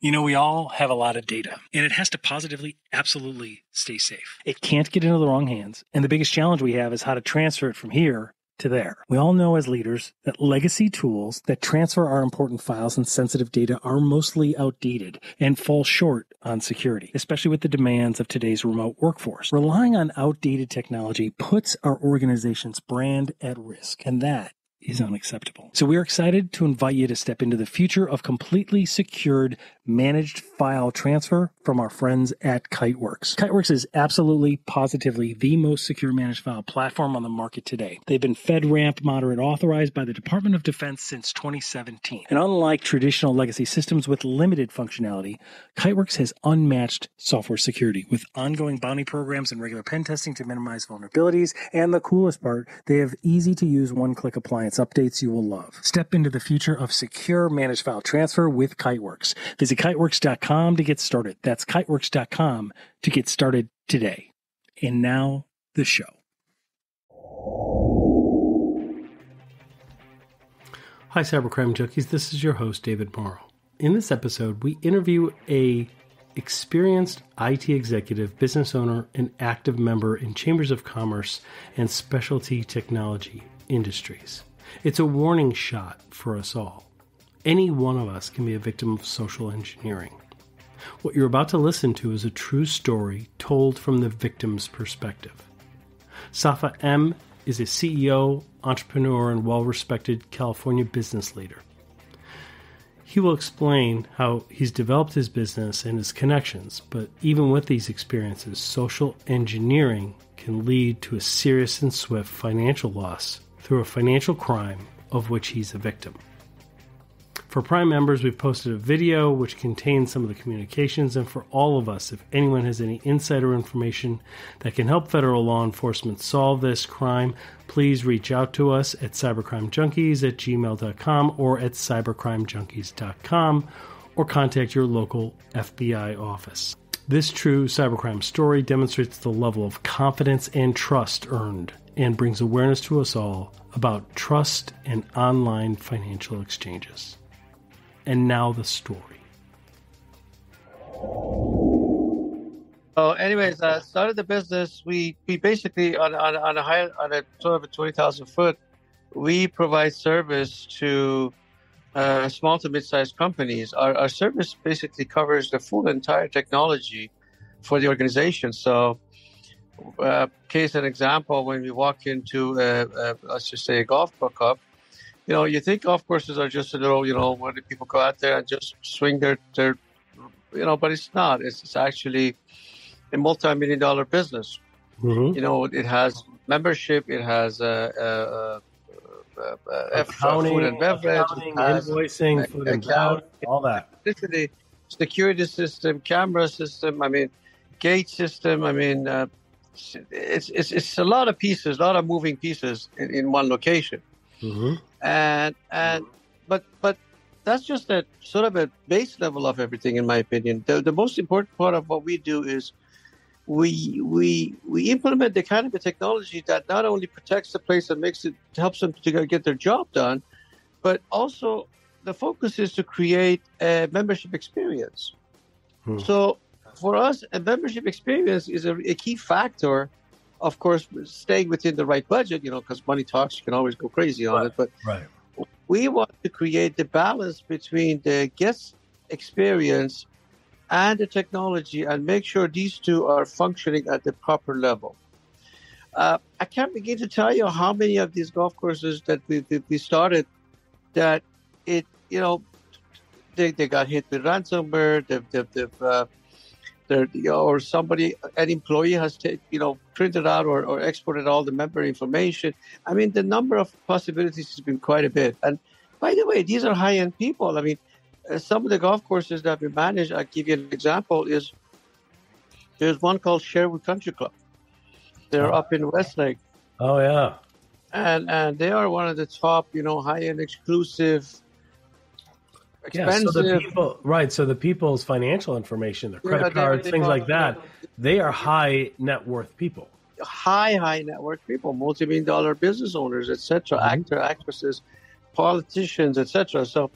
You know, we all have a lot of data, and it has to positively, absolutely stay safe. It can't get into the wrong hands, and the biggest challenge we have is how to transfer it from here to there. We all know as leaders that legacy tools that transfer our important files and sensitive data are mostly outdated and fall short on security, especially with the demands of today's remote workforce. Relying on outdated technology puts our organization's brand at risk, and that is unacceptable. So we're excited to invite you to step into the future of completely secured managed file transfer from our friends at Kiteworks. Kiteworks is absolutely, positively the most secure managed file platform on the market today. They've been FedRAMP Moderate authorized by the Department of Defense since 2017. And unlike traditional legacy systems with limited functionality, Kiteworks has unmatched software security with ongoing bounty programs and regular pen testing to minimize vulnerabilities. And the coolest part, they have easy-to-use one-click appliance updates you will love. Step into the future of secure managed file transfer with Kiteworks. Visit kiteworks.com to get started. That's kiteworks.com to get started today. And now, the show. Hi, Cybercrime Junkies. This is your host, David Morrow. In this episode, we interview a experienced IT executive, business owner, and active member in chambers of commerce and specialty technology industries. It's a warning shot for us all. Any one of us can be a victim of social engineering. What you're about to listen to is a true story told from the victim's perspective. Safa M is a CEO, entrepreneur, and well-respected California business leader. He will explain how he's developed his business and his connections, but even with these experiences, social engineering can lead to a serious and swift financial loss through a financial crime of which he's a victim. For Prime members, we've posted a video which contains some of the communications, and for all of us, if anyone has any insider information that can help federal law enforcement solve this crime, please reach out to us at cybercrimejunkies@gmail.com or at cybercrimejunkies.com, or contact your local FBI office. This true cybercrime story demonstrates the level of confidence and trust earned and brings awareness to us all about trust and online financial exchanges. And now the story. So, anyways, started the business. We basically on a sort of a 20,000 foot, we provide service to small to mid-sized companies. Our service basically covers the full entire technology for the organization. So, case an example, when we walk into let's just say a golf club, you think golf courses are just a little, where the people go out there and just swing their but it's not. It's actually a multi-million-dollar business. Mm-hmm. It has membership, it has accounting, food and beverage, invoicing, food and beverage, all that. Literally, security system, camera system, gate system. It's a lot of pieces, a lot of moving pieces in one location. Mm-hmm. But that's just a sort of a base level of everything, in my opinion. The most important part of what we do is we implement the kind of a technology that not only protects the place and helps them to get their job done, but also the focus is to create a membership experience. So for us, a membership experience is a key factor. Of course, staying within the right budget, because money talks, you can always go crazy on it. But we want to create the balance between the guest experience and the technology and make sure these two are functioning at the proper level. I can't begin to tell you how many of these golf courses that we started that they got hit with ransomware, or somebody, an employee has printed out or exported all the member information. The number of possibilities has been quite a bit. And by the way, these are high-end people. Some of the golf courses that we manage, I'll give you an example, there's one called Sherwood Country Club. They're up in Westlake. Oh, yeah. And they are one of the top, high-end exclusive, expensive. So the people's financial information, their credit cards, things like that, they are high net worth people. High net worth people, multi-million-dollar business owners, etc., actresses, politicians, etc. So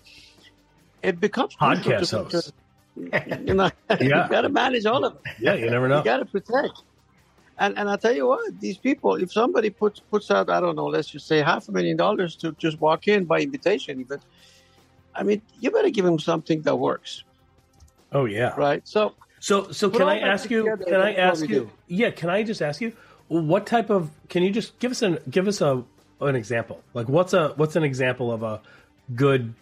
it becomes podcast hosts. You know, you got to manage all of it. Yeah, you never know. You got to protect. And I'll tell you what, these people, if somebody puts out, I don't know, let's just say $500,000 to just walk in by invitation, even, I mean, you better give them something that works. Oh yeah. Right. So can I ask you? Yeah. Can I just ask you, what type of? Can you just give us an example? Like, what's an example of a good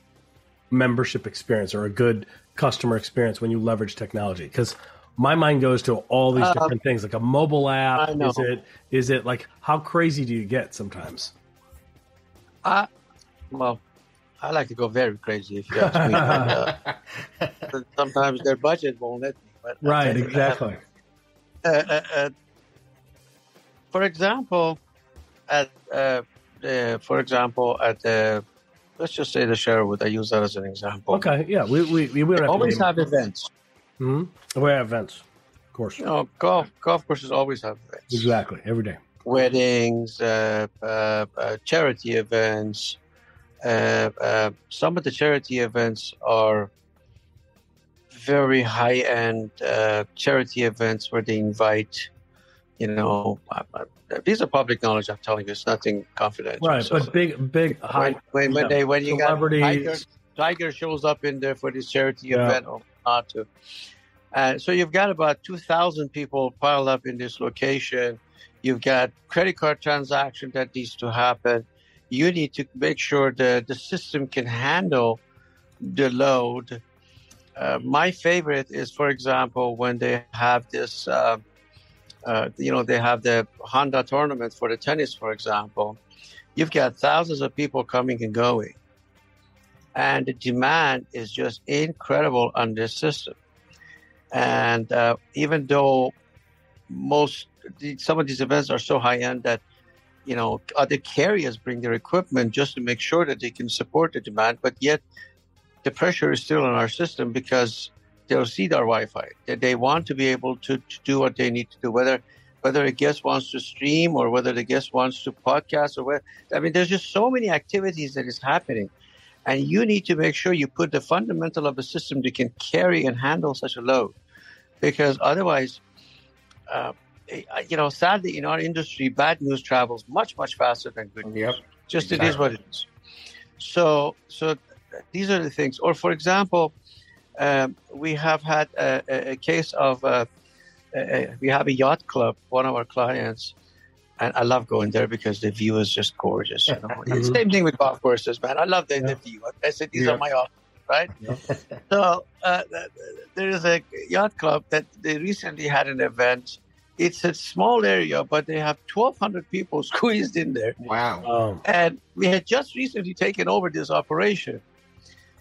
membership experience or a good customer experience when you leverage technology? Because my mind goes to all these different things, like a mobile app. I know. Is it like, how crazy do you get sometimes? Well, I like to go very crazy, if you ask me. But, sometimes their budget won't let me. But right, exactly. For example, at let's just say the Sherwood. I use that as an example. Okay, yeah, we always have events. Mm-hmm. We have events, of course. You know, golf courses always have events. Exactly, every day. Weddings, charity events. Some of the charity events are very high-end charity events where they invite, you know, these are public knowledge. I'm telling you, it's nothing confidential. Right, so, but big high. When you got Tiger shows up in there for this charity event or not to. So you've got about 2,000 people piled up in this location. You've got credit card transaction that needs to happen. You need to make sure that the system can handle the load. My favorite is, for example, when they have this, they have the Honda tournament for the tennis, for example. You've got thousands of people coming and going. And the demand is just incredible on this system. And even though some of these events are so high-end that, you know, other carriers bring their equipment just to make sure that they can support the demand, but yet the pressure is still on our system because they'll see our Wi-Fi. They want to be able to do what they need to do, whether a guest wants to stream or whether the guest wants to podcast or whether. I mean, there's just so many activities that is happening. And you need to make sure you put the fundamental of the system that can carry and handle such a load. Because otherwise, sadly, in our industry, bad news travels much, much faster than good news. Yep. Just exactly. It is what it is. So these are the things. Or, for example, we have had a case of, we have a yacht club, one of our clients, and I love going there because the view is just gorgeous. You know? It's the same thing with golf courses, man. I love the view. I said, these are my options, right? So there is a yacht club that they recently had an event. It's a small area, but they have 1,200 people squeezed in there. Wow. And we had just recently taken over this operation.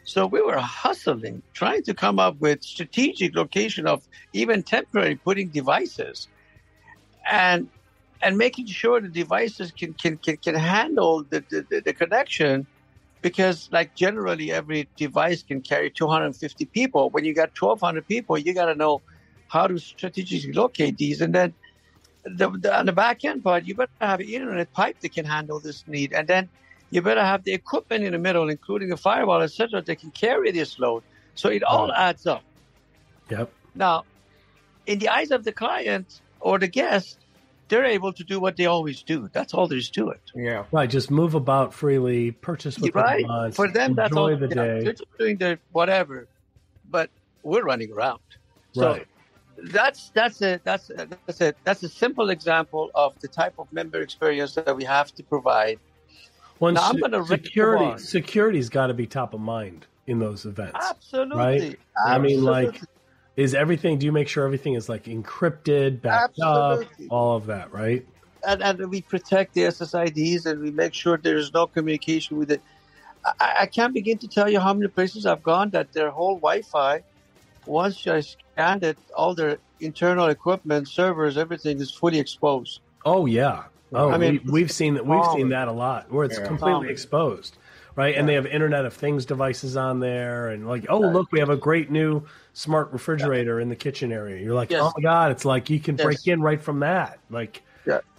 So we were hustling, trying to come up with strategic location of even temporary putting devices and making sure the devices can handle the connection, because like generally every device can carry 250 people. When you got 1,200 people, you got to know how to strategically locate these. And then on the back end part, you better have an internet pipe that can handle this need. And then you better have the equipment in the middle, including a firewall, etc., that can carry this load. So it all adds up. Yep. Now, in the eyes of the client or the guest, they're able to do what they always do. That's all there is to it. Yeah. Right. Just move about freely, purchase what they want. For them, that's all. Enjoy the day. They're just doing their whatever, but we're running around. So right. That's a simple example of the type of member experience that we have to provide. Well, now, I'm going to security's got to be top of mind in those events. Absolutely. Right? I mean, like, is everything, do you make sure everything is like encrypted, backed up, all of that, right? And we protect the SSIDs and we make sure there's no communication with it. I can't begin to tell you how many places I've gone that their whole Wi-Fi, once I scanned it, all their internal equipment, servers, everything is fully exposed. Oh, yeah. Oh, I mean, we've seen that a lot where it's completely exposed, right? And they have Internet of Things devices on there, and like, look, we have a great new smart refrigerator in the kitchen area. You're like, oh my God, it's like you can break in right from that. Like,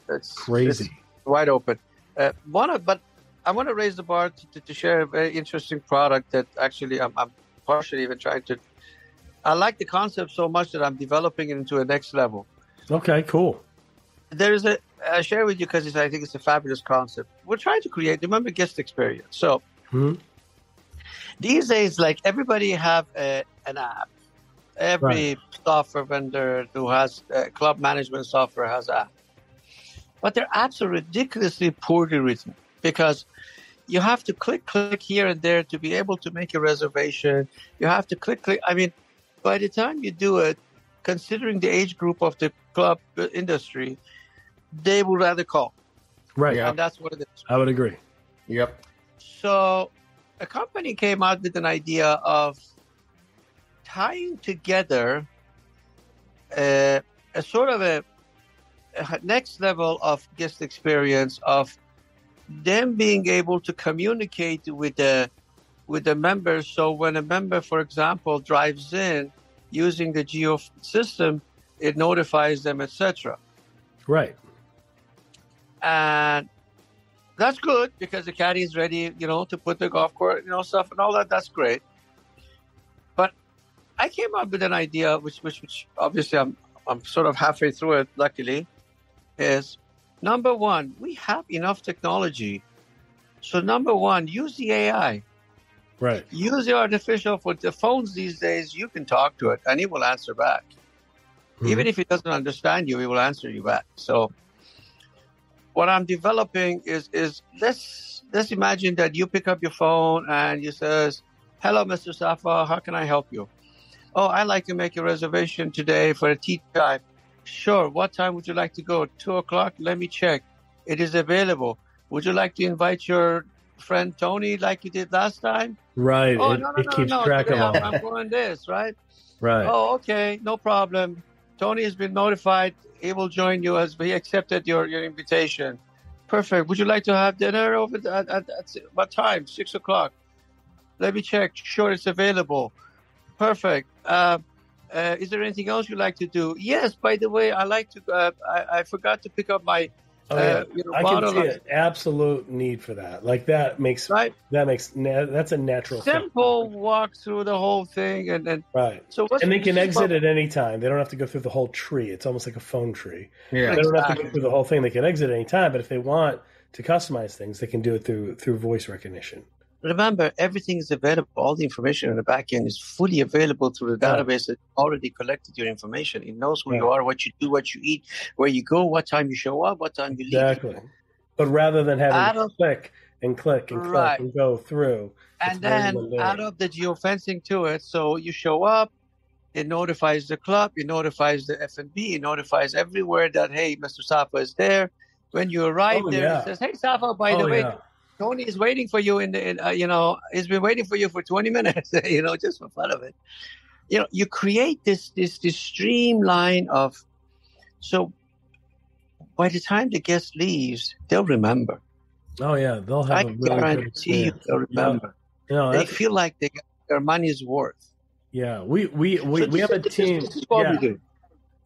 it's crazy, it's wide open. But I want to raise the bar to share a very interesting product that actually I'm partially even trying to I like the concept so much that I'm developing it into a next level. Okay, cool. There is I'll share with you because I think it's a fabulous concept. We're trying to create, remember, guest experience. So these days, like everybody have an app. Every software vendor who has club management software has an app. But their apps are ridiculously poorly written because you have to click here and there to be able to make a reservation. You have to click. I mean, by the time you do it, considering the age group of the club industry, they would rather call. Right. And that's what it is. I would agree. Yep. So a company came out with an idea of tying together a sort of a next level of guest experience of them being able to communicate with the members. So when a member, for example, drives in using the geo system, it notifies them, etc. Right. And that's good because the caddy is ready, to put the golf court, stuff and all that. That's great. But I came up with an idea, which obviously I'm sort of halfway through it, luckily, is number one, we have enough technology. So number one, use the AI. Right. Use the artificial. For the phones these days, you can talk to it and it will answer back. Even if it doesn't understand you, it will answer you back. So what I'm developing is let's imagine that you pick up your phone and you says, "Hello, Mr. Safa, how can I help you?" "Oh, I'd like to make a reservation today for a tea time." "Sure, what time would you like to go?" 2:00. "Let me check. It is available. Would you like to invite your friend Tony like you did last time?" Right. "Oh, it keeps track today of all. I'm going this, right?" Right. "Oh, okay, no problem. Tony has been notified. He will join you as he accepted your invitation." "Perfect. Would you like to have dinner over at what time?" 6:00. "Let me check. Sure, it's available." "Perfect. Is there anything else you'd like to do?" "Yes, by the way, I like to. I forgot to pick up my I bottle." can see an absolute need for that. Like that's a natural simple thing. walk through the whole thing and right. So and they can exit at any time. They don't have to go through the whole tree. It's almost like a phone tree. Yeah. They don't have to go through the whole thing. They can exit at any time, but if they want to customize things, they can do it through voice recognition. Remember, everything is available. All the information in the back end is fully available through the database that already collected your information. It knows who you are, what you do, what you eat, where you go, what time you show up, what time you leave. Exactly. But rather than having to click and go through. And then add up the geofencing to it. So you show up, it notifies the club, it notifies the F&B, it notifies everywhere that, hey, Mr. Safa is there. When you arrive it says, "Hey, Safa, by the way, Tony is waiting for you he's been waiting for you for 20 minutes, just for fun of it." You create this streamline of, so by the time the guest leaves, they'll remember. Oh yeah, they'll have a really good experience. They'll remember. They feel like they got their money's worth. Yeah, we have a team. This is what we do.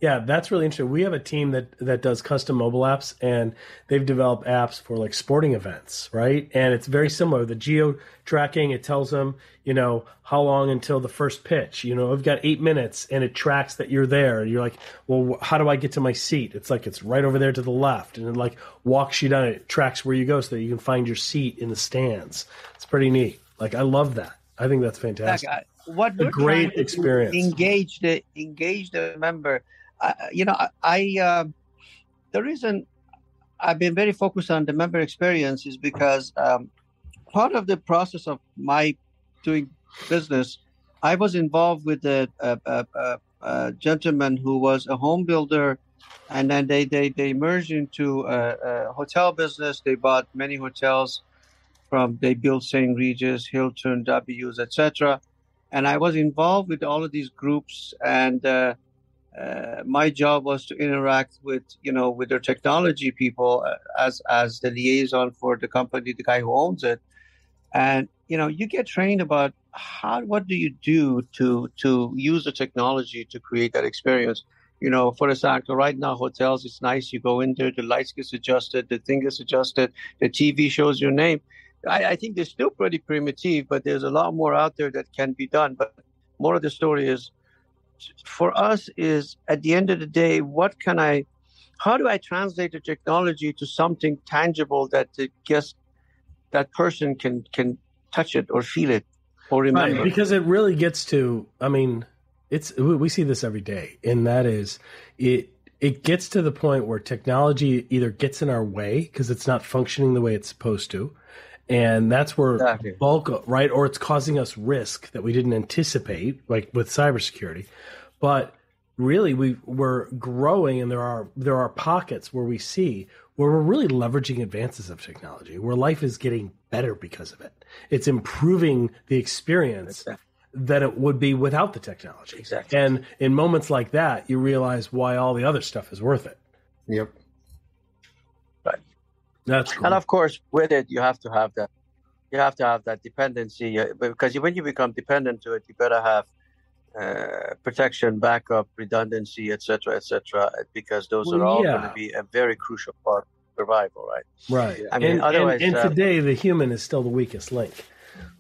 Yeah, that's really interesting. We have a team that does custom mobile apps, and they've developed apps for like sporting events, right? And it's very similar. The geo tracking, it tells them, how long until the first pitch. I've got 8 minutes, and it tracks that you're there. And you're like, well, how do I get to my seat? It's like it's right over there to the left, and it like walks you down. It tracks where you go so that you can find your seat in the stands. It's pretty neat. Like I love that. I think that's fantastic. What a great experience. Engage the member. The reason I've been very focused on the member experience is because part of the process of my doing business, I was involved with a gentleman who was a home builder, and then they merged into a hotel business. They bought many hotels they built St. Regis, Hilton, W's, etc. And I was involved with all of these groups, and my job was to interact with their technology people as the liaison for the company, the guy who owns it. And you get trained about what do you do to use the technology to create that experience. For example, right now hotels, it's nice. You go in there, the lights gets adjusted, the thing gets adjusted, the TV shows your name. I think they're still pretty primitive, but there's a lot more out there that can be done. But more of the story is, for us is, at the end of the day, how do I translate the technology to something tangible that that person can touch it or feel it or remember? Right, because it really gets to, I mean, we see this every day, and that is it gets to the point where technology either gets in our way because it's not functioning the way it's supposed to, and that's where Exactly. bulk, right, or it's causing us risk that we didn't anticipate, like with cybersecurity. But really, we're growing, and there are pockets where we see where we're really leveraging advances of technology, where life is getting better because of it. It's improving the experience that it would be without the technology. Exactly. And in moments like that, you realize why all the other stuff is worth it. Yep. Right. That's cool. And of course, with it, you have to have that. You have to have that dependency, because when you become dependent to it, you better have protection, backup, redundancy, etc., because those are all going to be a very crucial part of survival, right? Right. I mean, otherwise, and today the human is still the weakest link.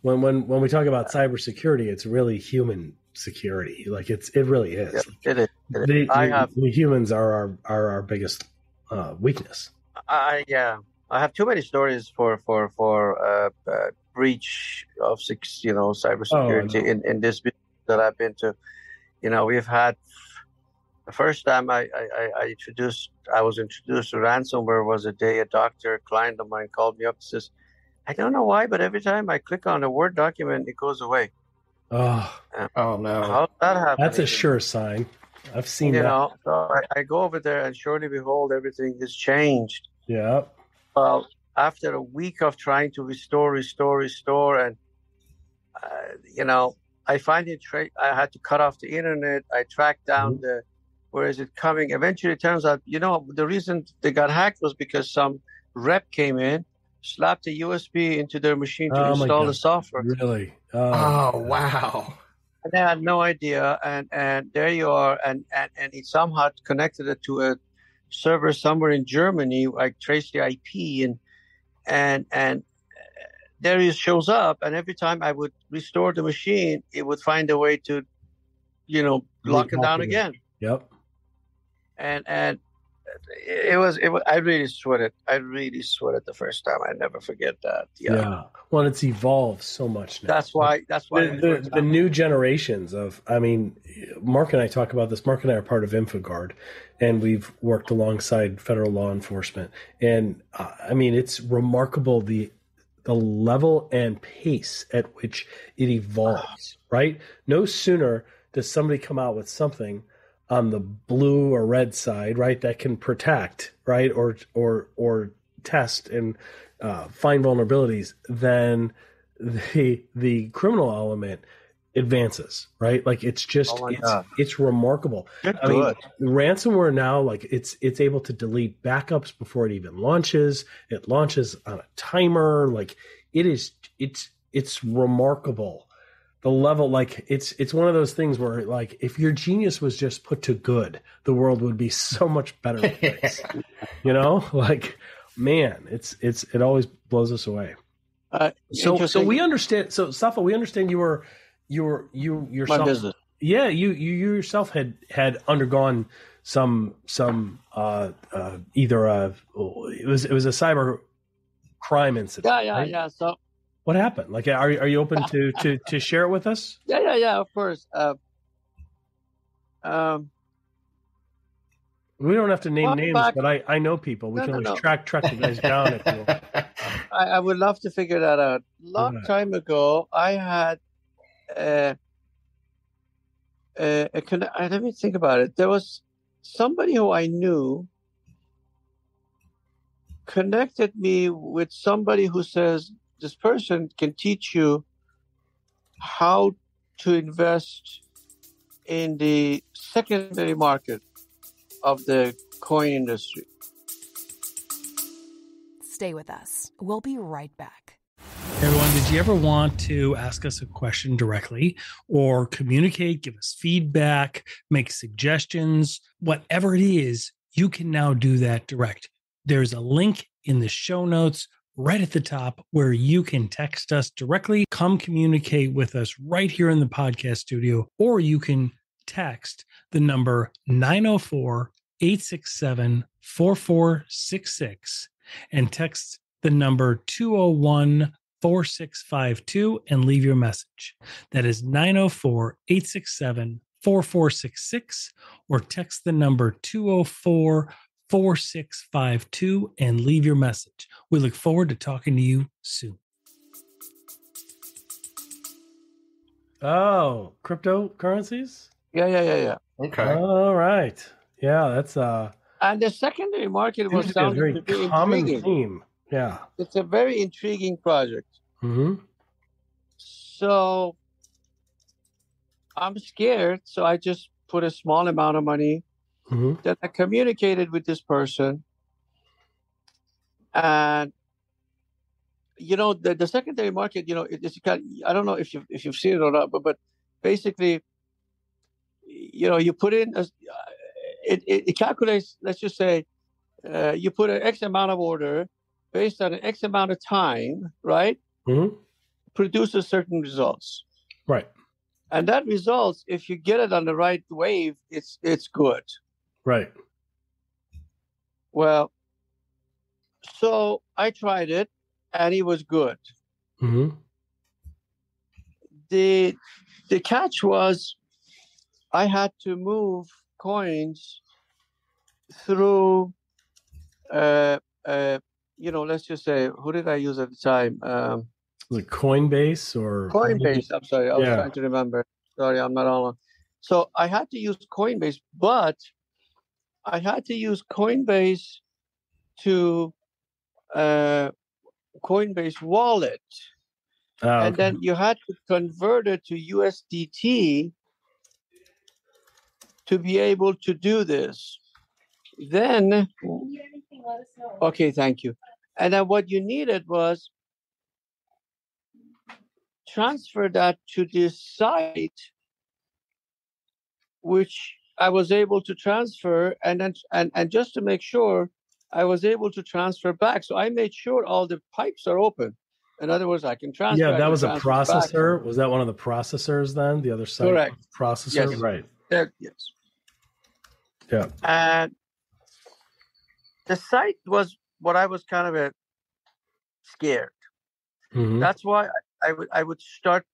When we talk about cybersecurity, it's really human security. Like it really is. Yeah, it is. The humans are our biggest weakness. I have too many stories for breach of cybersecurity in this business that I've been to. We've had the first time I was introduced to ransomware was a day a client of mine called me up and says, I don't know why, but every time I click on a Word document, it goes away. Oh no! How's that happen? That's a sure sign. I've seen that. So I go over there, and surely behold, everything is changed. Yeah. Well, after a week of trying to restore, and I finally I had to cut off the internet. I tracked down where is it coming. Eventually, it turns out, the reason they got hacked was because some rep came in, slapped a USB into their machine to install the software. Really? Oh, wow. And they had no idea. And there you are. And he somehow connected it to a server somewhere in Germany. I traced the IP and there he shows up. And every time I would restore the machine, it would find a way to, lock it down again. Yep. And it was I really sweated the first time. I never forget that. Yeah. Well, it's evolved so much now. That's why the new generations of, Mark and I talk about this. Mark and I are part of InfoGuard, and we've worked alongside federal law enforcement. And it's remarkable the level and pace at which it evolves, right? No sooner does somebody come out with something on the blue or red side, right, that can protect, right, or test and find vulnerabilities, then the criminal element advances, right? Like it's just it's remarkable. Ransomware now, like it's able to delete backups before it even launches. It launches on a timer. Like it's remarkable. The level, like it's one of those things where, like, if your genius was just put to good, the world would be so much better place. Like, man, it always blows us away. So we understand. So Safa, we understand you yourself. My business. Yeah, you yourself had undergone some either it was a cyber crime incident. Right? Yeah. So. What happened? Like, are you open to share it with us? Yeah, of course. We don't have to name names, but I know people. We can always track the guys down if you want. I would love to figure that out. Long time ago, I had let me think about it. There was somebody who I knew connected me with somebody who says, this person can teach you how to invest in the secondary market of the coin industry. Stay with us. We'll be right back. Hey everyone, did you ever want to ask us a question directly or communicate, give us feedback, make suggestions? Whatever it is, you can now do that direct. There's a link in the show notes right at the top where you can text us directly, come communicate with us right here in the podcast studio, or you can text the number 904-867-4466 and text the number 201-4652 and leave your message. That is 904-867-4466 or text the number 204-4652 and leave your message. We look forward to talking to you soon. Oh, cryptocurrencies? Yeah. Okay. All right. Yeah, that's And the secondary market was a sounding very to be common intriguing. theme. Yeah. It's a very intriguing project. Mm-hmm. So I'm scared. So I just put a small amount of money. Mm-hmm. Then I communicated with this person. And, the secondary market, it's I don't know if you've seen it or not, but basically, you put in, it calculates, let's just say, you put an X amount of order based on an X amount of time, right? Mm-hmm. Produces certain results. Right. And that results, if you get it on the right wave, it's good. Right. Well, so I tried it and it was good. Mm-hmm. The catch was I had to move coins through let's just say, who did I use at the time? Like Coinbase or Coinbase. I'm sorry. I was Yeah. trying to remember. Sorry, I'm not on. So I had to use Coinbase, but I had to use Coinbase to Coinbase wallet. And then you had to convert it to USDT to be able to do this. Then, okay, thank you. And then what you needed was transfer that to this site, which I was able to transfer, and then and just to make sure, I was able to transfer back. So I made sure all the pipes are open. In other words, I can transfer. Yeah, that was a processor. Back. Was that one of the processors then? The other side? Correct. Processor? Yes. Right. Yes. Yeah. And the site was what I was kind of scared. Mm-hmm. That's why I would start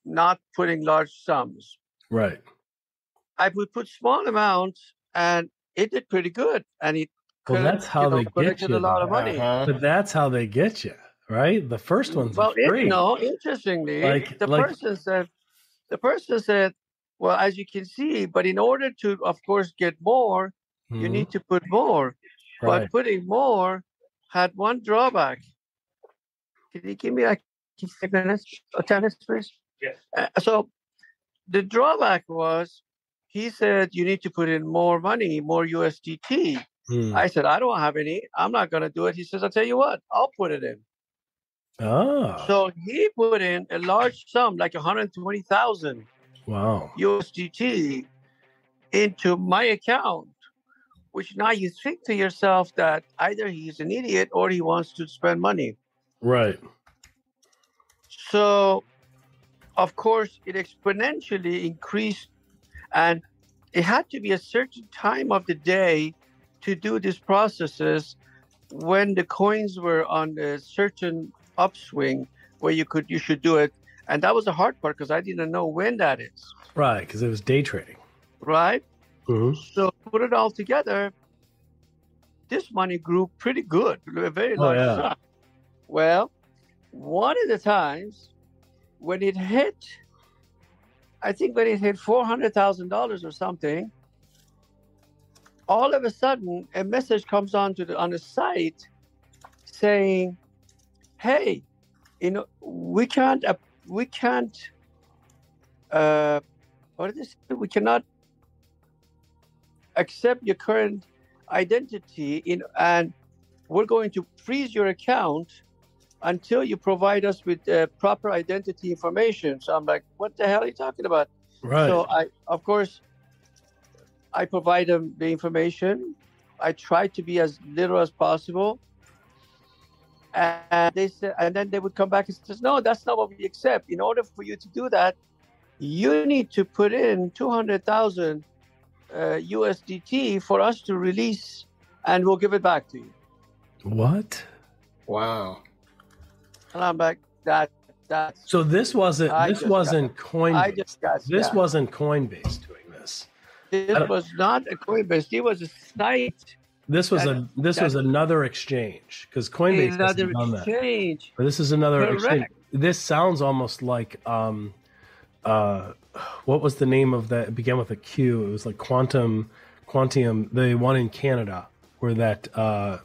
not putting large sums. Right. I would put small amounts, and it did pretty good. And that's how they get you. A lot of money. But that's how they get you, right? The first one's free. Interestingly, the person said, well, as you can see, but in order to, of course, get more, you need to put more. Right. But putting more had one drawback. Can you give me 5 minutes or 10 minutes, please? Yes. So the drawback was, he said, you need to put in more money, more USDT. I said, I don't have any. I'm not going to do it. He says, I'll tell you what, I'll put it in. Oh. So he put in a large sum, like 120,000 USDT into my account, which now you think to yourself that either he's an idiot or he wants to spend money. Right. So, of course, it exponentially increased, and it had to be a certain time of the day to do these processes when the coins were on a certain upswing where you should do it. And that was the hard part because I didn't know when that is. Right, because it was day trading. Right? Mm-hmm. So put it all together, this money grew pretty good, a very large sum. Well, one of the times when it hit, I think when it hit $400,000 or something, all of a sudden a message comes on the site saying, "Hey, we cannot accept your current identity and we're going to freeze your account until you provide us with proper identity information." So I'm like, what the hell are you talking about? Right. So I provide them the information. I try to be as literal as possible. And they said, and then they would come back and says, "No, that's not what we accept. In order for you to do that, you need to put in 200,000 USDT for us to release, and we'll give it back to you. What? Wow. And I'm like, that's So this wasn't Coinbase. This scammed. wasn't Coinbase doing this. This was not a Coinbase. It was a site. This was another exchange, because Coinbase hasn't done that. But this is another exchange. This sounds almost like what was the name of that? It began with a Q. It was like Quantum, the one in Canada, where that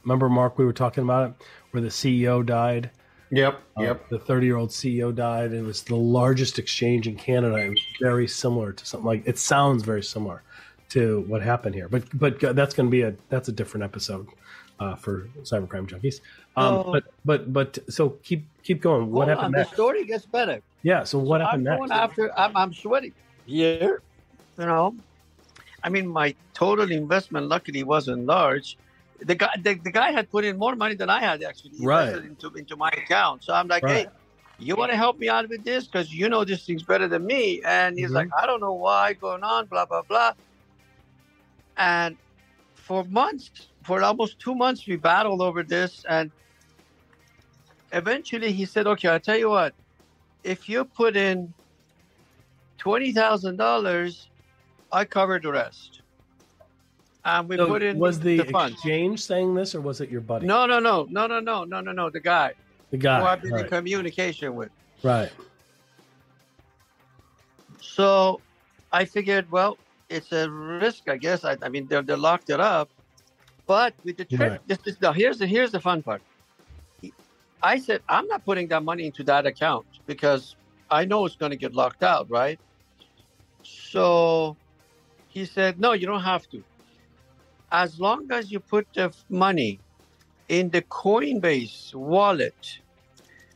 remember, Mark, we were talking about it, where the CEO died. Yep. The 30-year-old CEO died. It was the largest exchange in Canada. It was very similar to something like, it sounds very similar to what happened here. But that's going to be that's a different episode for Cybercrime Junkies. But so keep going. What happened next? The story gets better. Yeah. So what happened next? I'm sweating here. You know, I mean, my total investment luckily wasn't large. The guy had put in more money than I had actually invested into my account. So I'm like, hey, you want to help me out with this? Because you know this thing's better than me. And he's like, I don't know why going on, blah, blah, blah. And for almost 2 months, we battled over this. And eventually he said, okay, I'll tell you what, if you put in $20,000, I cover the rest. We put in was the funds. Exchange saying this, or was it your buddy? No. The guy who I've been in communication with. Right. So I figured, well, it's a risk, I guess. I mean, they locked it up. But with the trick, here's the fun part. I said, I'm not putting that money into that account because I know it's going to get locked out, right? So he said, no, you don't have to. As long as you put the money in the Coinbase wallet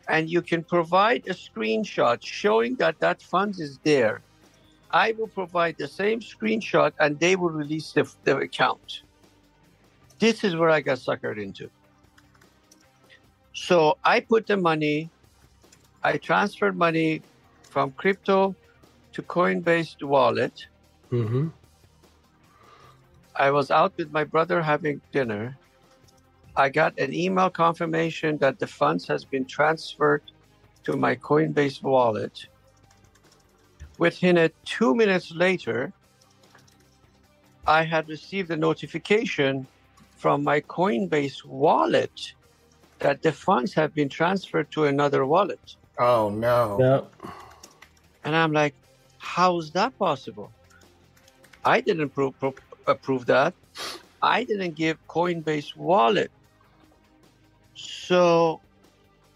and you can provide a screenshot showing that funds is there, I will provide the same screenshot and they will release the account. This is where I got suckered into. So I put the money, I transferred money from crypto to Coinbase wallet. Mm-hmm. I was out with my brother having dinner. I got an email confirmation that the funds has been transferred to my Coinbase wallet. Within 2 minutes later, I had received a notification from my Coinbase wallet that the funds have been transferred to another wallet. Oh, no. Yep. And I'm like, how is that possible? I didn't approve that. I didn't give Coinbase wallet. So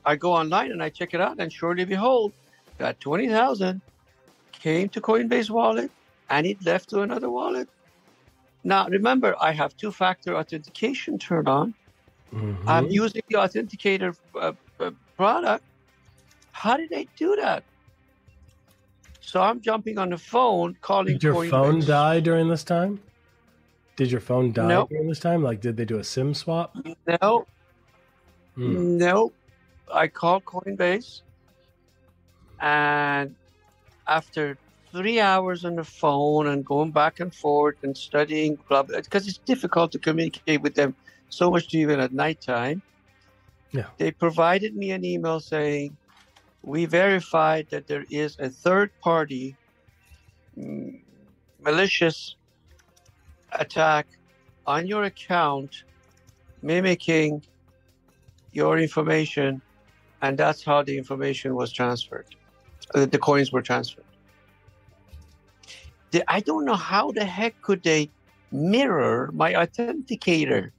I go online and I check it out, and surely behold, that 20,000 came to Coinbase wallet and it left to another wallet. Now, remember, I have two-factor authentication turned on. Mm-hmm. I'm using the authenticator product. How did they do that? So I'm jumping on the phone, calling Did your Coinbase. phone die during this time? Did your phone die Nope. during this time? Like, did they do a SIM swap? No. No. I called Coinbase, and after 3 hours on the phone and going back and forth and studying, blah, blah, because it's difficult to communicate with them so much even at nighttime. Yeah. They provided me an email saying, we verified that there is a third-party malicious attack on your account mimicking your information, and that's how the information was transferred. The coins were transferred. I don't know how the heck could they mirror my authenticator.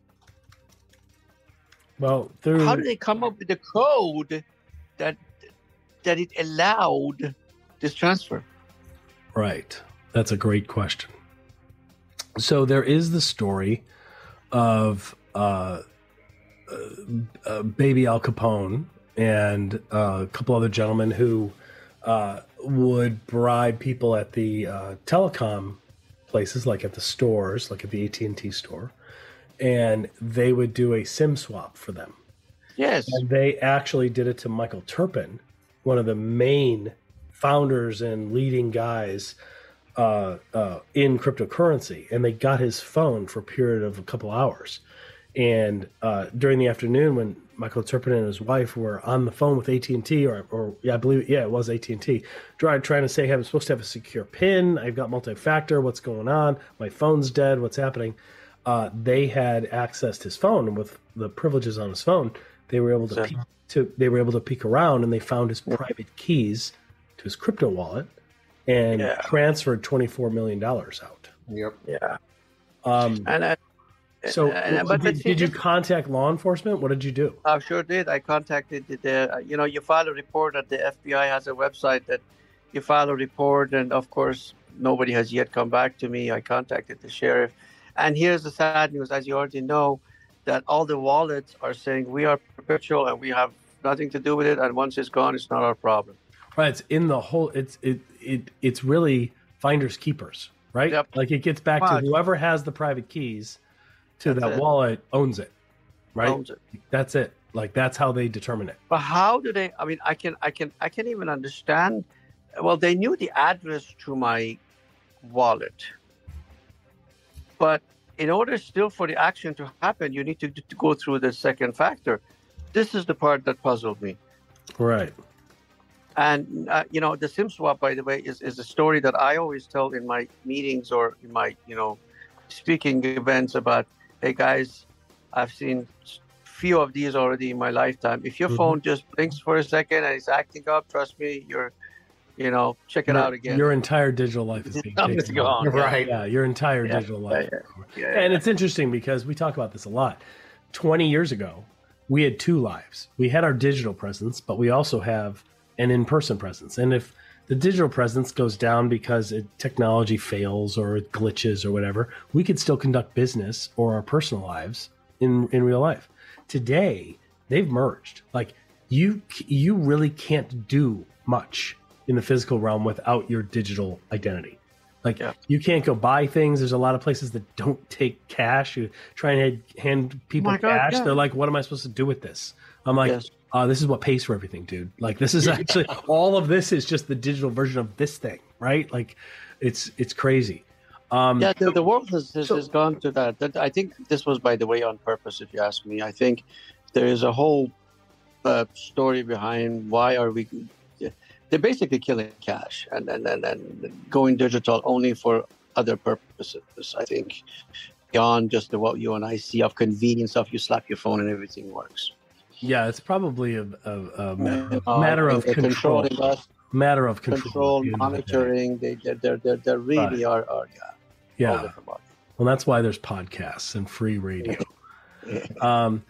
Well, how did they come up with the code that it allowed this transfer? Right. That's a great question. So there is the story of baby Al Capone and a couple other gentlemen who would bribe people at the telecom places, like at the stores, like at the AT&T store, and they would do a SIM swap for them. Yes. And they actually did it to Michael Turpin, one of the main founders and leading guys in cryptocurrency, and they got his phone for a period of a couple hours. And during the afternoon, when Michael Turpin and his wife were on the phone with AT&T, I believe it was AT&T, trying to say, hey, I'm supposed to have a secure PIN. I've got multi-factor. What's going on? My phone's dead. What's happening? They had accessed his phone, and with the privileges on his phone, they were able to peek around, and they found his private keys to his crypto wallet and transferred $24 million out. Yep. Yeah. Did you contact law enforcement? What did you do? I sure did. I contacted you file a report at the FBI has a website that you file a report, and of course, nobody has yet come back to me. I contacted the sheriff. And here's the sad news, as you already know, that all the wallets are saying we are perpetual and we have nothing to do with it. And once it's gone, it's not our problem. Right. It's in the whole. It's really finders keepers, right? Yep. Like it gets back to whoever has the private keys to that wallet owns it, right? Owns it. That's it. Like that's how they determine it. But how do they? I mean, I can even understand. Well, they knew the address to my wallet, but in order still for the action to happen, you need to go through the second factor. This is the part that puzzled me. Right. And, the SIM swap, by the way, is a story that I always tell in my meetings or in my, speaking events about, hey, guys, I've seen few of these already in my lifetime. If your phone just blinks for a second and it's acting up, trust me, check it out again. Your entire digital life is being taken over. Right. Yeah, your entire digital life. And it's interesting because we talk about this a lot. 20 years ago, we had two lives. We had our digital presence, but we also have an in-person presence. And if the digital presence goes down because technology fails or it glitches or whatever, we could still conduct business or our personal lives in real life. Today, they've merged. Like you really can't do much in the physical realm without your digital identity. Like you can't go buy things. There's a lot of places that don't take cash. You try and hand people cash. They're like, what am I supposed to do with this? I'm like, this is what pays for everything, dude. Like this is actually all of this is just the digital version of this thing, right? Like it's crazy. The world has gone to that. I think this was, by the way, on purpose, if you ask me. I think there is a whole story behind why are we... They're basically killing cash and going digital only for other purposes. I think beyond just what you and I see of convenience of you slap your phone and everything works. Yeah, it's probably a matter of control. Matter of control, monitoring. They really are. Yeah. Well, that's why there's podcasts and free radio.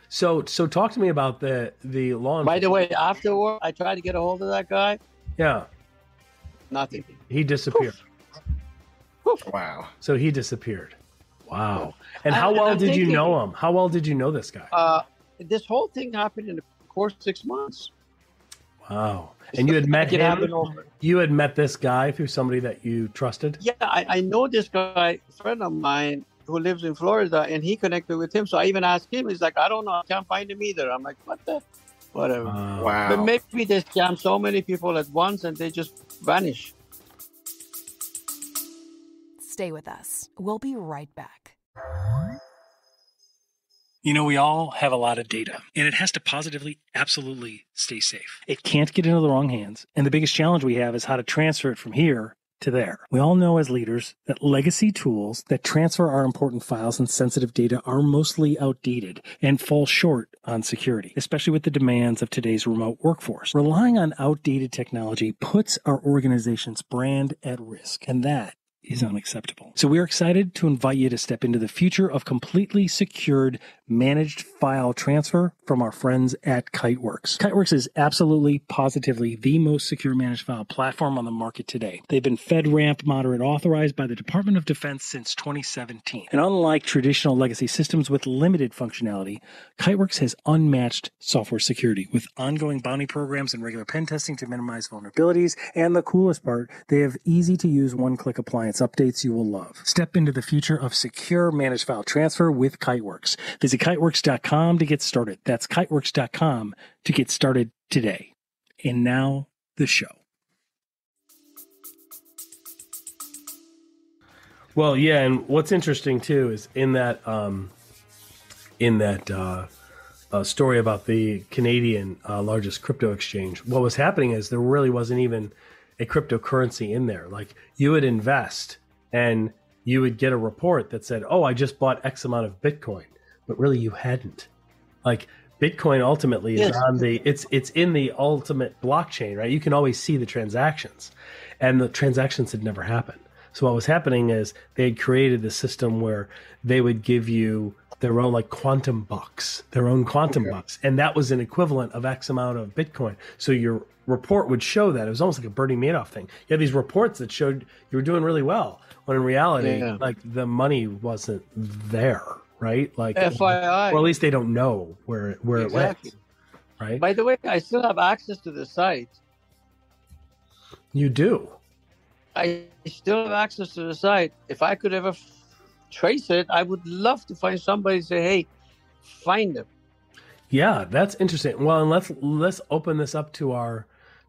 So talk to me about the law enforcement. By the way, afterward, I tried to get a hold of that guy. Yeah. Nothing. He disappeared. Poof. Wow. So he disappeared. Wow. And how well did you know him? How well did you know this guy? This whole thing happened in the course of 6 months. Wow. And you had met him? You had met this guy through somebody that you trusted? Yeah, I know this guy, a friend of mine who lives in Florida, and he connected with him. So I even asked him. He's like, I don't know. I can't find him either. I'm like, what the... Whatever. Wow. But maybe they scam so many people at once and they just vanish. Stay with us. We'll be right back. We all have a lot of data, and it has to positively, absolutely stay safe. It can't get into the wrong hands, and the biggest challenge we have is how to transfer it from here to there. We all know as leaders that legacy tools that transfer our important files and sensitive data are mostly outdated and fall short on security, especially with the demands of today's remote workforce. Relying on outdated technology puts our organization's brand at risk, and that is unacceptable. So we're excited to invite you to step into the future of completely secured managed file transfer from our friends at Kiteworks. Kiteworks is absolutely, positively the most secure managed file platform on the market today. They've been FedRAMP moderate authorized by the Department of Defense since 2017. And unlike traditional legacy systems with limited functionality, Kiteworks has unmatched software security with ongoing bounty programs and regular pen testing to minimize vulnerabilities. And the coolest part, they have easy to use one-click appliance updates you will love. Step into the future of secure managed file transfer with Kiteworks. Visit kiteworks.com to get started. That's kiteworks.com to get started today. And now, the show. Well, yeah, and what's interesting too is in that story about the Canadian largest crypto exchange, what was happening is there really wasn't even a cryptocurrency in there. Like you would invest and you would get a report that said, "Oh, I just bought X amount of Bitcoin," but really you hadn't. Like Bitcoin ultimately is on it's in the ultimate blockchain, right? You can always see the transactions, and the transactions had never happened. So what was happening is they had created the system where they would give you their own like quantum bucks, and that was an equivalent of X amount of Bitcoin. So your report would show that. It was almost like a Bernie Madoff thing. You had these reports that showed you were doing really well, when in reality, like the money wasn't there, right? Like FYI, or at least they don't know where it went, right? By the way, I still have access to the site. You do. I still have access to the site. If I could ever trace it, I would love to find somebody and say, "Hey, find them." Yeah, that's interesting. Well, and let's open this up to our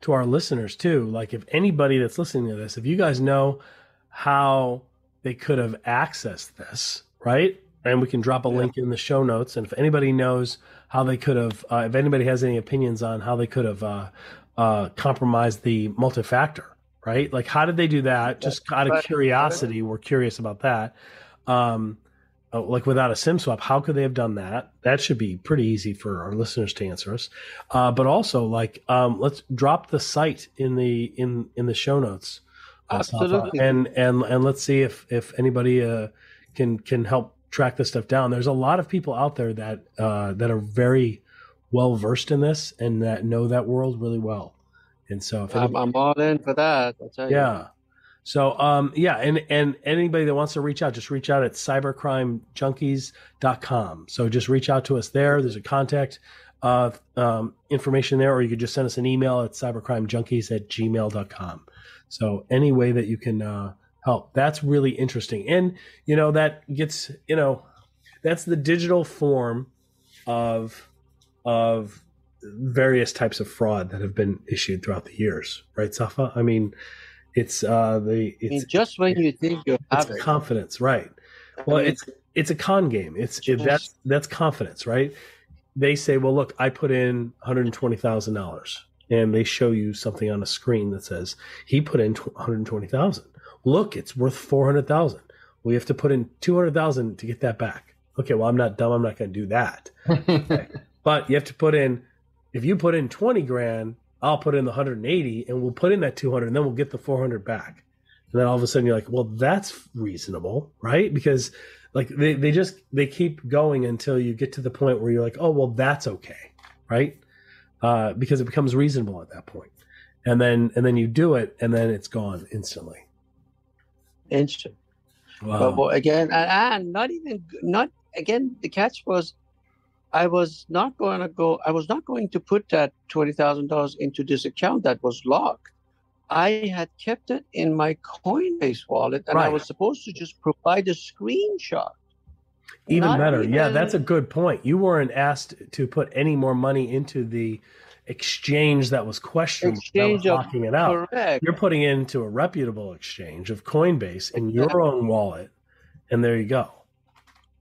listeners too. Like if anybody that's listening to this, if you guys know how they could have accessed this, right? And we can drop a link in the show notes. And if anybody knows how they could have, if anybody has any opinions on how they could have compromised the multi-factor, right? Like how did they do that? Just out of curiosity, we're curious about that. Like without a SIM swap, how could they have done that? That should be pretty easy for our listeners to answer us. But also, like, let's drop the site in the show notes. Absolutely. Safa, and let's see if anybody can help track this stuff down. There's a lot of people out there that are very well versed in this and that know that world really well. And so, if I'm all in for that. I'll tell you. Yeah. So, and anybody that wants to reach out, just reach out at cybercrimejunkies.com. So just reach out to us there. There's a contact information there, or you could just send us an email at cybercrimejunkies@gmail.com. So any way that you can help, that's really interesting. And, that gets, that's the digital form of various types of fraud that have been issued throughout the years, right, Safa? I mean, it's just when you think you have it's confidence, right? Well, it's a con game. That's confidence, right? They say, well, look, I put in $120,000, and they show you something on a screen that says he put in $120,000. Look, it's worth $400,000. We have to put in $200,000 to get that back. Okay, well, I'm not dumb. I'm not going to do that. Okay. But you have to put in. If you put in 20 grand, I'll put in the 180, and we'll put in that 200, and then we'll get the 400 back. And then all of a sudden you're like, well, that's reasonable, right? Because like they keep going until you get to the point where you're like, oh, well, that's okay, right? Because it becomes reasonable at that point. And then you do it, and then it's gone instantly. Instant. Wow. But again, and the catch was, I was not going to put that $20,000 into this account that was locked. I had kept it in my Coinbase wallet, and I was supposed to just provide a screenshot. Even better. Yeah, that's a good point. You weren't asked to put any more money into the exchange that was questionable, that was locking it out. Correct. You're putting it into a reputable exchange of Coinbase in your own wallet, and there you go.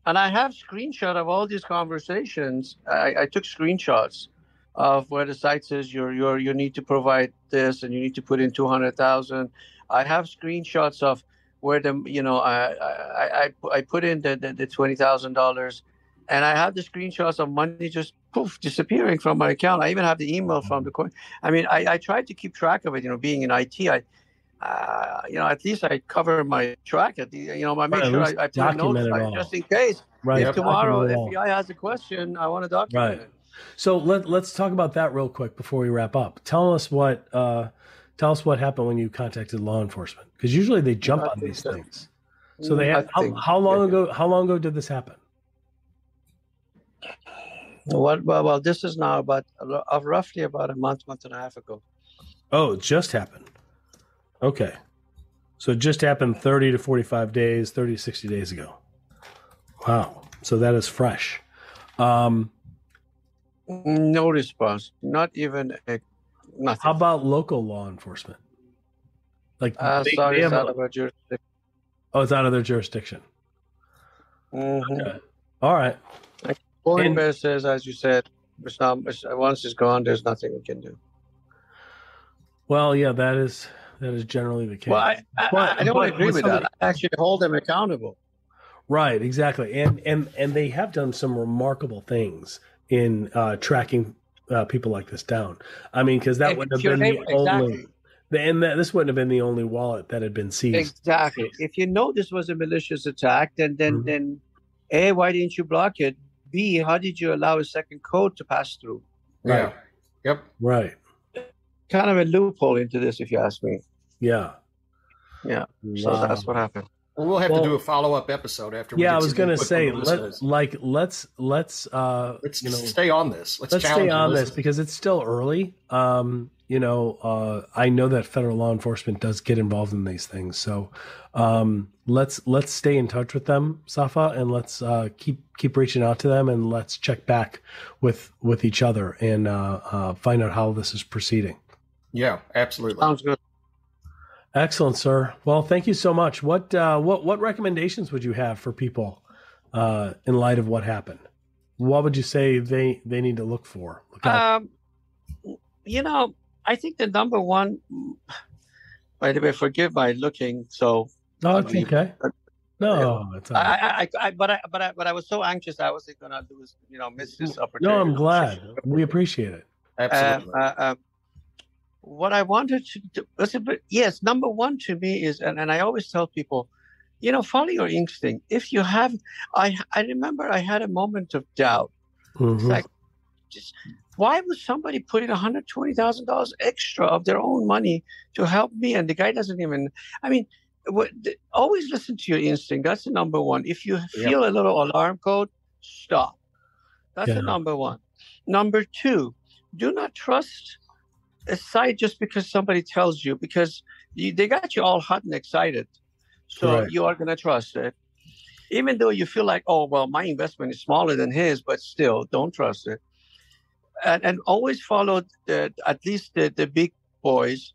And I have screenshot of all these conversations. I took screenshots of where the site says you need to provide this and you need to put in 200,000. I have screenshots of where I put in the $20,000, and I have the screenshots of money just disappearing from my account. I even have the email from the coin. I mean, I tried to keep track of it. Being in IT, at least I cover my track. I make sure I put notes just in case. Right. If tomorrow FBI has a question, I want to document it. So let's talk about that real quick before we wrap up. Tell us what happened when you contacted law enforcement, because usually they jump on these things. So they have, how long ago did this happen? Well, this is now roughly about a month and a half ago. Oh, it just happened. Okay. So it just happened 30 to 45 days, 30 to 60 days ago. Wow. So that is fresh. No response. Not even nothing. How about local law enforcement? Like sorry about your. Oh, it's out of their jurisdiction. Mm-hmm. Okay. All right. Coinbase says, as you said, once it's gone, there's nothing we can do. Well, yeah, that is generally the case. Well, I don't agree with that. I actually hold them accountable. Right, exactly, and they have done some remarkable things in tracking people like this down. I mean, because that wouldn't have been the only, and this wouldn't have been the only wallet that had been seized. Exactly. If you know this was a malicious attack, then A, why didn't you block it? B, how did you allow a second code to pass through? Yeah. Right. Yep. Right. Kind of a loophole into this, if you ask me. Yeah. Yeah. Wow. So that's what happened. Well, we'll have to do a follow-up episode after. Yeah, I was going to say, let's stay on this. Let's stay on this because it's still early. I know that federal law enforcement does get involved in these things, so let's stay in touch with them, Safa, and let's keep reaching out to them, and let's check back with each other and find out how this is proceeding. Yeah, absolutely. Sounds good. Excellent, sir. Well, thank you so much. What recommendations would you have for people in light of what happened? What would you say they need to look for? I think the number one. By the way, forgive my looking so. No, it's okay. No, it's all right. But I was so anxious. I wasn't gonna miss this opportunity. No, I'm glad. We appreciate it. Absolutely. What I wanted to do, yes, number one to me is, and I always tell people, follow your instinct. If you have, I remember I had a moment of doubt. Mm-hmm. It's like, why would somebody put in $120,000 extra of their own money to help me? And the guy doesn't even, always listen to your instinct. That's the number one. If you feel a little alarm code, stop. That's the number one. Number two, do not trust a site just because somebody tells you, because they got you all hot and excited. So you are going to trust it. Even though you feel like, oh, well, my investment is smaller than his, but still don't trust it. And always follow at least the big boys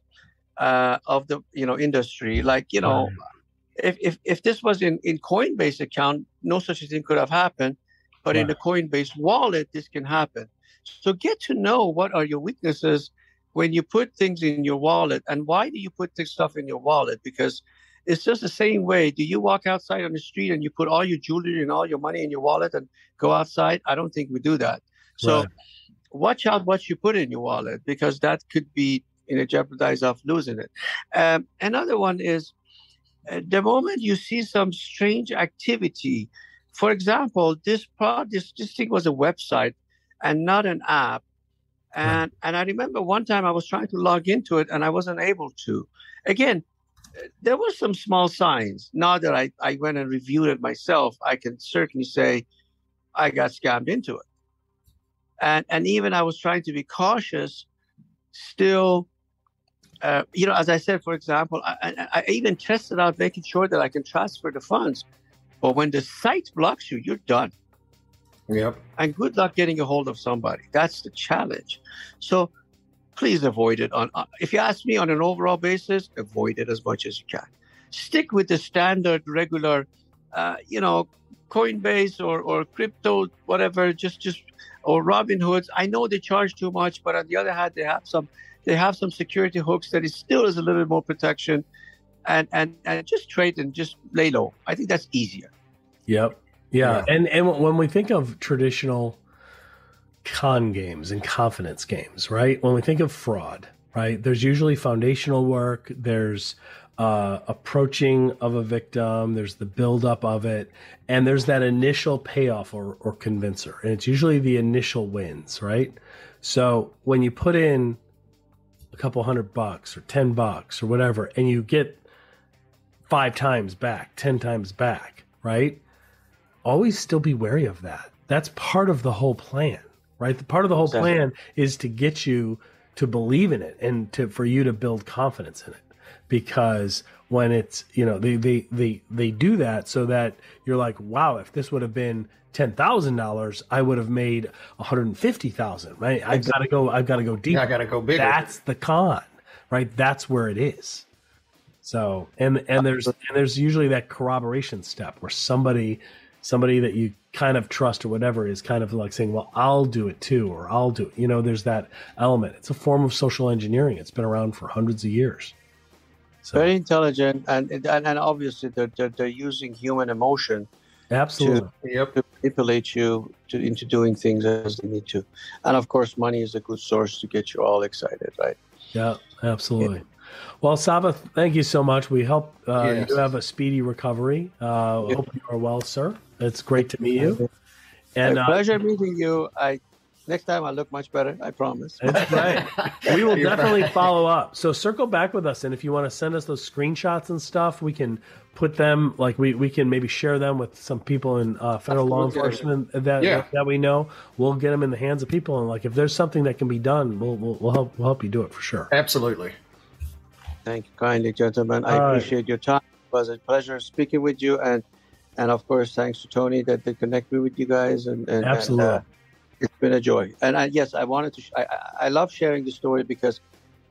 of the industry. Like, if this was in Coinbase account, no such a thing could have happened. But in the Coinbase wallet, this can happen. So get to know what are your weaknesses when you put things in your wallet, and why do you put this stuff in your wallet? Because it's just the same way. Do you walk outside on the street and you put all your jewelry and all your money in your wallet and go outside? I don't think we do that. So watch out what you put in your wallet, because that could be jeopardized of losing it. Another one is the moment you see some strange activity. For example, this thing was a website and not an app. And I remember one time I was trying to log into it and I wasn't able to. Again, there were some small signs. Now that I went and reviewed it myself, I can certainly say I got scammed into it. And even I was trying to be cautious, still, as I said, for example, I even tested out making sure that I can transfer the funds. But when the site blocks you, you're done. Yep. And good luck getting a hold of somebody. That's the challenge. So please avoid it. If you ask me on an overall basis, avoid it as much as you can. Stick with the standard, regular, Coinbase or crypto, whatever, or Robinhoods. I know they charge too much, but on the other hand, they have some security hooks that still is a little bit more protection, and just trade and just lay low. I think that's easier. Yep. Yeah. And when we think of traditional con games and confidence games, right? When we think of fraud, right? There's usually foundational work. There's approaching of a victim. There's the buildup of it. And there's that initial payoff or convincer. And it's usually the initial wins, right? So when you put in a couple $100 or $10 or whatever, and you get 5 times back, 10 times back, right? Always still be wary of that. That's part of the whole plan, right? The part of the whole plan is to get you to believe in it and for you to build confidence in it. Because when it's, they do that so that you're like, wow, if this would have been $10,000, I would have made $150,000, right? I've got to go deeper. I got to go bigger. That's the con, right? That's where it is. So, and there's usually that corroboration step where somebody that you kind of trust or whatever is kind of like saying, well, I'll do it too, or I'll do it. There's that element. It's a form of social engineering. It's been around for hundreds of years. So, very intelligent, and obviously they're using human emotion absolutely to manipulate you into doing things as they need to. And of course, money is a good source to get you all excited, right? Yeah, absolutely. Yeah. Well, Safa, thank you so much. We hope you have a speedy recovery. Hope you are well, sir. It's great to meet you. And pleasure meeting you. Next time I'll look much better, I promise. That's right. We will definitely follow up. So circle back with us, and if you want to send us those screenshots and stuff, we can put them, like we can maybe share them with some people in federal law enforcement that we know. We'll get them in the hands of people, and like if there's something that can be done, we'll help you do it for sure. Absolutely. Thank you kindly, gentlemen. I appreciate your time. It was a pleasure speaking with you, and of course, thanks to Tony that they connect me with you guys. And absolutely. It's been a joy. And I wanted to, I love sharing the story because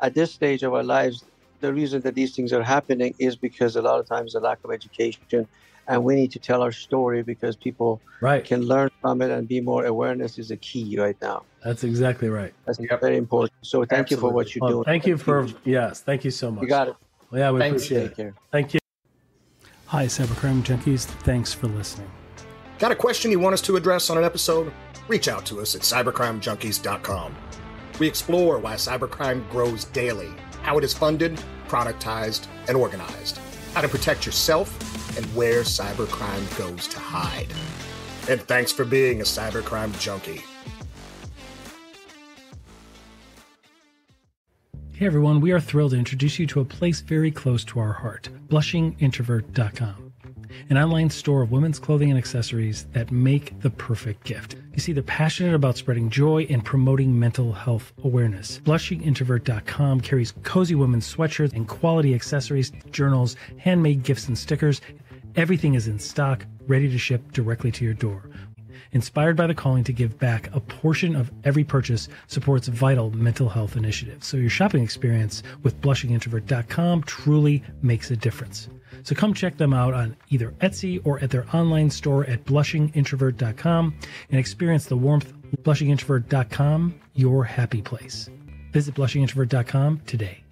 at this stage of our lives, the reason that these things are happening is because a lot of times the lack of education, and we need to tell our story because people can learn from it, and be more awareness is a key right now. That's exactly right. That's very important. So thank you for what you're doing. Thank you thank you so much. You got it. Yeah, we appreciate it. Thank you. Hi, Cybercrime Junkies. Thanks for listening. Got a question you want us to address on an episode? Reach out to us at cybercrimejunkies.com. We explore why cybercrime grows daily, how it is funded, productized, and organized, how to protect yourself, and where cybercrime goes to hide. And thanks for being a cybercrime junkie. Hey everyone, we are thrilled to introduce you to a place very close to our heart, blushingintrovert.com. An online store of women's clothing and accessories that make the perfect gift. You see, they're passionate about spreading joy and promoting mental health awareness. BlushingIntrovert.com carries cozy women's sweatshirts and quality accessories, journals, handmade gifts and stickers. Everything is in stock, ready to ship directly to your door. Inspired by the calling to give back, a portion of every purchase supports vital mental health initiatives. So your shopping experience with BlushingIntrovert.com truly makes a difference. So come check them out on either Etsy or at their online store at BlushingIntrovert.com and experience the warmth. BlushingIntrovert.com, your happy place. Visit BlushingIntrovert.com today.